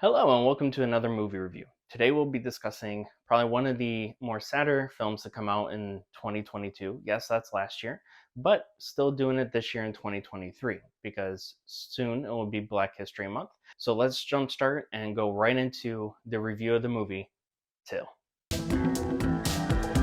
Hello and welcome to another movie review. Today we'll be discussing probably one of the more sadder films to come out in 2022. Yes, that's last year, but still doing it this year in 2023 because soon it will be Black History Month. So let's jumpstart and go right into the review of the movie, Till.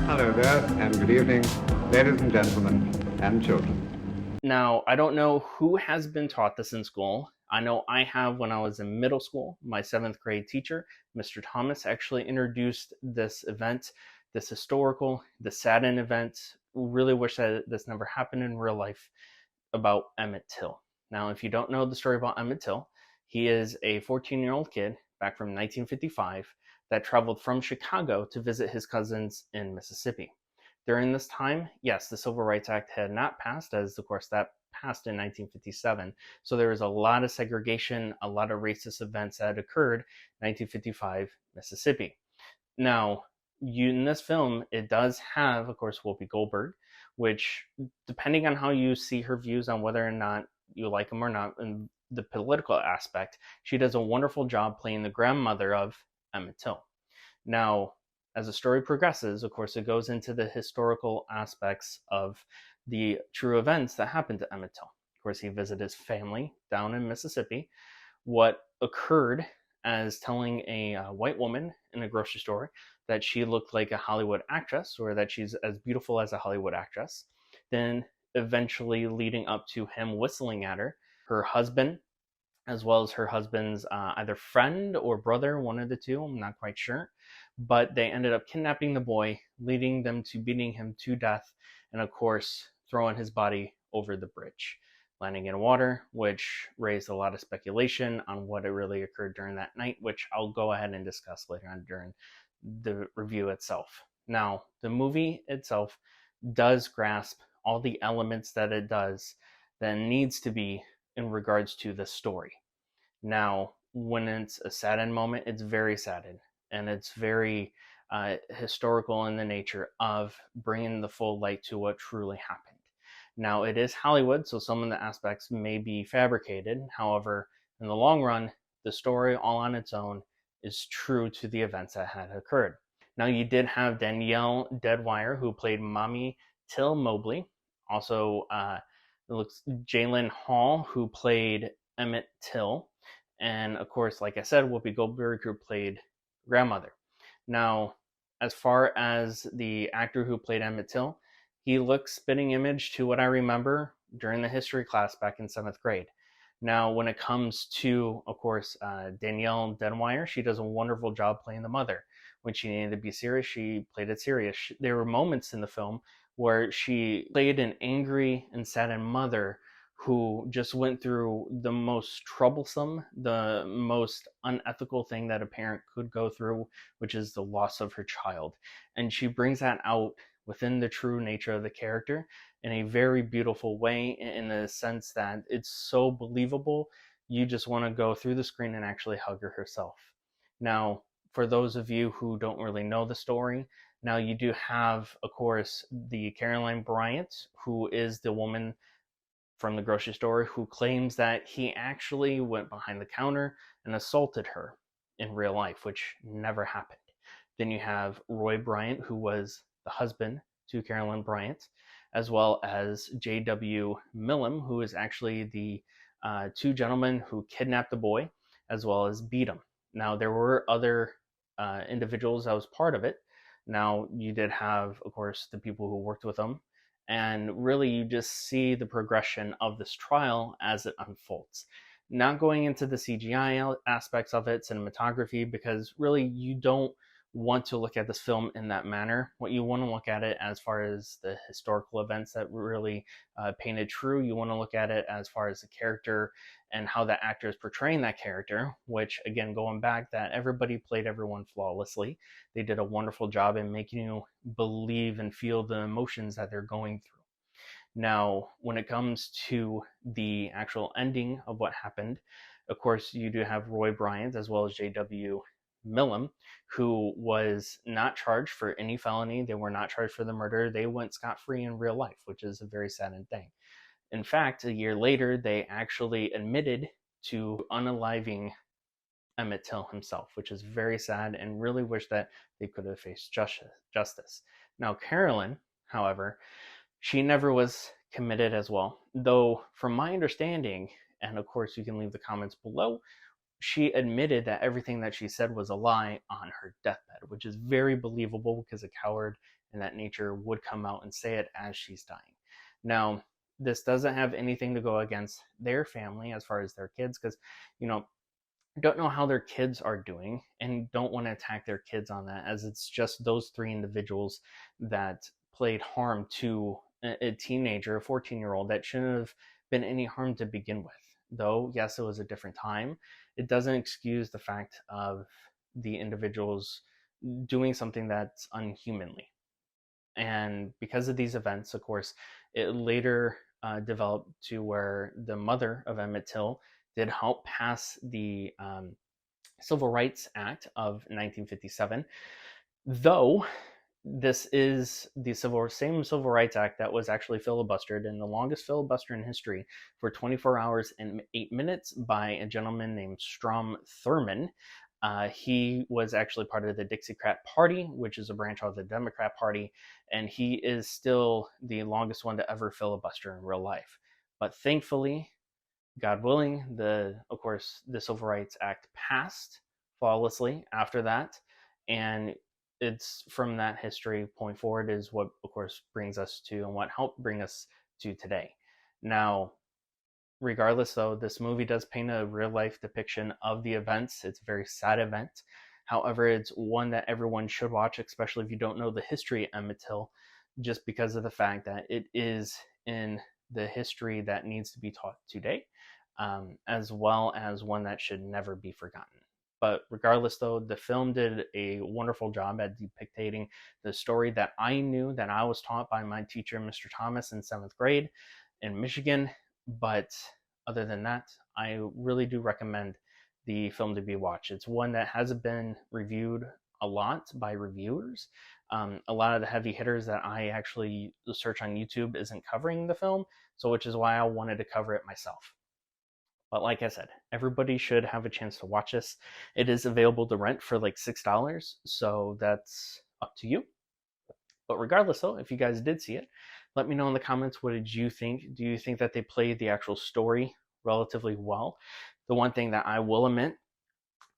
Hello there, and good evening, ladies and gentlemen, and children. Now, I don't know who has been taught this in school. I know I have when I was in middle school. My seventh grade teacher, Mr. Thomas, actually introduced this event, this the saddened event. Really wish that this never happened in real life about Emmett Till. Now, if you don't know the story about Emmett Till, he is a 14-year-old kid back from 1955 that traveled from Chicago to visit his cousins in Mississippi. During this time, yes, the Civil Rights Act had not passed, as of course that passed in 1957. So there was a lot of segregation, a lot of racist events that occurred in 1955 Mississippi. Now, in this film, it does have, of course, Whoopi Goldberg, which, depending on how you see her views on whether or not you like them or not, in the political aspect, she does a wonderful job playing the grandmother of Emmett Till. Now, as the story progresses, of course, it goes into the historical aspects of the true events that happened to Emmett Till. Of course, he visited his family down in Mississippi. What occurred as telling a white woman in a grocery store that she looked like a Hollywood actress or that she's as beautiful as a Hollywood actress, then eventually leading up to him whistling at her husband, as well as her husband's either friend or brother, one of the two, I'm not quite sure. But they ended up kidnapping the boy, leading them to beating him to death, and of course, throwing his body over the bridge, landing in water, which raised a lot of speculation on what it really occurred during that night, which I'll go ahead and discuss later on during the review itself. Now, the movie itself does grasp all the elements that it does that needs to be in regards to the story. Now, when it's a saddened moment, it's very saddened and it's very historical in the nature of bringing the full light to what truly happened. Now, it is Hollywood, so some of the aspects may be fabricated. However, in the long run, the story all on its own is true to the events that had occurred. Now, you did have Danielle Deadwire, who played Mommy Till Mobley. Also, it looks Jalen Hall, who played Emmett Till. And of course, like I said, Whoopi Goldberg, who played grandmother. Now, as far as the actor who played Emmett Till, he looks spitting image to what I remember during the history class back in seventh grade. Now, when it comes to, of course, Danielle Denwire, she does a wonderful job playing the mother. When she needed to be serious, she played it serious. There were moments in the film where she played an angry and saddened mother who just went through the most troublesome, the most unethical thing that a parent could go through, which is the loss of her child. And she brings that out within the true nature of the character in a very beautiful way, in the sense that it's so believable. You just want to go through the screen and actually hug her herself. Now, for those of you who don't really know the story, now you do have, of course, the Caroline Bryant, who is the woman from the grocery store who claims that he actually went behind the counter and assaulted her in real life, which never happened. Then you have Roy Bryant, who was the husband to Carolyn Bryant, as well as J.W. Millam, who is actually the two gentlemen who kidnapped the boy, as well as beat him. Now, there were other individuals that was part of it. Now, you did have, of course, the people who worked with him, and really you just see the progression of this trial as it unfolds. Not going into the CGI aspects of it, cinematography, because really you don't want to look at this film in that manner. What you want to look at it as far as the historical events that really painted true. You want to look at it as far as the character and how the actor is portraying that character, which, again, going back, that everybody played everyone flawlessly. They did a wonderful job in making you believe and feel the emotions that they're going through. Now, when it comes to the actual ending of what happened, of course, you do have Roy Bryant as well as J.W. Millam, who was not charged for any felony. They were not charged for the murder. They went scot-free in real life, which is a very saddening thing. In fact, a year later, they actually admitted to unaliving Emmett Till himself, which is very sad and really wish that they could have faced justice. Now, Carolyn, however, she never was committed as well, though, from my understanding, and of course, you can leave the comments below, she admitted that everything that she said was a lie on her deathbed, which is very believable because a coward in that nature would come out and say it as she's dying. Now, this doesn't have anything to go against their family as far as their kids, because, you know, don't know how their kids are doing and don't want to attack their kids on that, as it's just those three individuals that played harm to a teenager, a 14-year-old that shouldn't have been any harm to begin with. Though, yes, it was a different time, it doesn't excuse the fact of the individuals doing something that's unhumanly. And because of these events, of course, it later developed to where the mother of Emmett Till did help pass the Civil Rights Act of 1957, though this is the same Civil Rights Act that was actually filibustered, and the longest filibuster in history, for 24 hours and 8 minutes by a gentleman named Strom Thurmond. He was actually part of the Dixiecrat Party, which is a branch of the Democrat Party, and he is still the longest one to ever filibuster in real life. But thankfully, God willing, of course, the Civil Rights Act passed flawlessly after that, and it's from that history point forward is what, of course, brings us to and what helped bring us to today. Now, regardless, though, this movie does paint a real life depiction of the events. It's a very sad event. However, it's one that everyone should watch, especially if you don't know the history of Emmett Till, just because of the fact that it is in the history that needs to be taught today, as well as one that should never be forgotten. But regardless, though, the film did a wonderful job at depicting the story that I knew, that I was taught by my teacher, Mr. Thomas, in 7th grade in Michigan. But other than that, I really do recommend the film to be watched. It's one that hasn't been reviewed a lot by reviewers. A lot of the heavy hitters that I actually search on YouTube isn't covering the film, so which is why I wanted to cover it myself. But like I said, everybody should have a chance to watch this. It is available to rent for like $6, so that's up to you. But regardless, though, if you guys did see it, let me know in the comments, what did you think? Do you think that they played the actual story relatively well? The one thing that I will admit,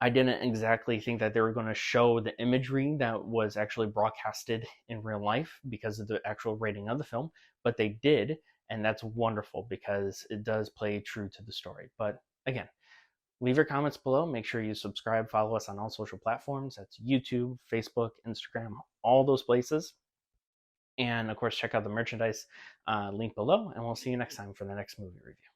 I didn't exactly think that they were going to show the imagery that was actually broadcasted in real life because of the actual rating of the film, but they did, and that's wonderful because it does play true to the story. But again, leave your comments below. Make sure you subscribe, follow us on all social platforms. That's YouTube, Facebook, Instagram, all those places. And of course, check out the merchandise link below, and we'll see you next time for the next movie review.